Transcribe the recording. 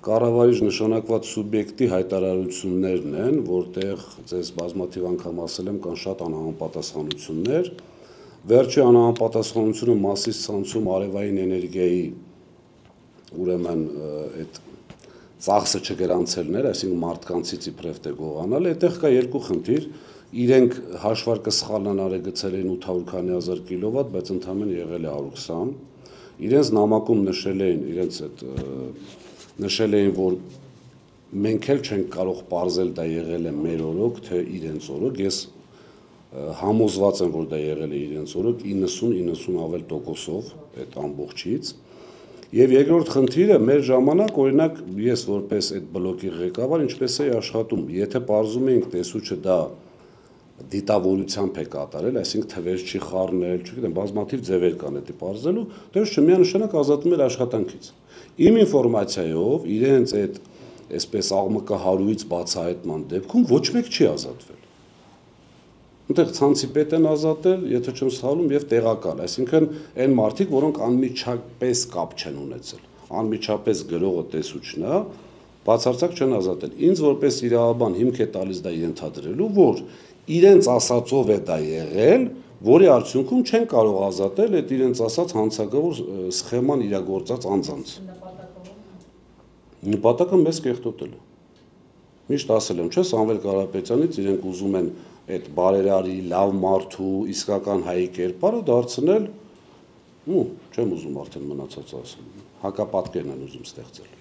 կառավարիչ նշանակված սուբյեկտի հայտարարություններն են, որտեղ ձեզ բազմաթիվ անգամ ասել եմ, կան շատ անհամապատասխանություններ։ Վերջի անհամապատասխանությունը Մասիս ցանցում արևային էներգիայի ուրեմն այդ ծախսը չգրանցելն էր, այսինքն մարդկանցից իբրև թե գողանալ, այդտեղ կա երկու խնդիր, իրենք հաշվարկը սխալն արել էին 800 քանի հազար կիլովատ, բայց ընդամենը եղել է 120, իրենց նամակում նշել էին, որ մենք էլ չենք կարող պարզել դա եղել է մեր օրոք, թե իրենց օրոք, ես համոզված եմ, որ դա եղել է իրենց օրոք 90-90 ավել տոկոսով այդ ամբողջից։ Եվ երկրորդ խնդիրը մեր ժամանակ, օրինակ, ես որպես այդ բլոկի ղեկավար, ինչպես էի աշխատում, եթե պարզում էինք տեսուչը դա դիտավորությամբ է կատարել, այսինքն թվեր չի խառնել, չգիտեմ, բազմաթիվ ձևեր կան դա պարզելու, տեսուչը միանշանակ ազատվում էր աշխատանքից։ Իմ ինֆորմացիայով իրենց այդ այսպես աղմկահարույց բացահայտման դեպքում ոչ մեկ չի ազատվել։ Այնտեղ ցանցի պետ են ազատել, եթե չեմ սխալվում, եւ տեղական, այսինքն այն մարդիկ, որոնք անմիջապես կապ չեն ունեցել, անմիջապես գրողը տեսուչն է, բացարձակ չեն ազատել։ Ինձ որպես իրավաբան հիմք է տալիս դա ենթադրելու, որ իրենց ասածով է դա եղել, որի արդյունքում չեն կարող ազատել այդ իրենց ասած հանցագավոր սխեման իրագործած անձանց։ Նպատակը մեզ կեղտոտել է։ Միշտ ասել եմ, չէ՞, Սամվել Կարապետյանից իրենք ուզում են այդ բարերարի, լավ մարդու, իսկական հայի կերպարը դարձնել, չեմ ուզում արդեն մնացած ասել, հակապատկերն են ուզում ստեղծել։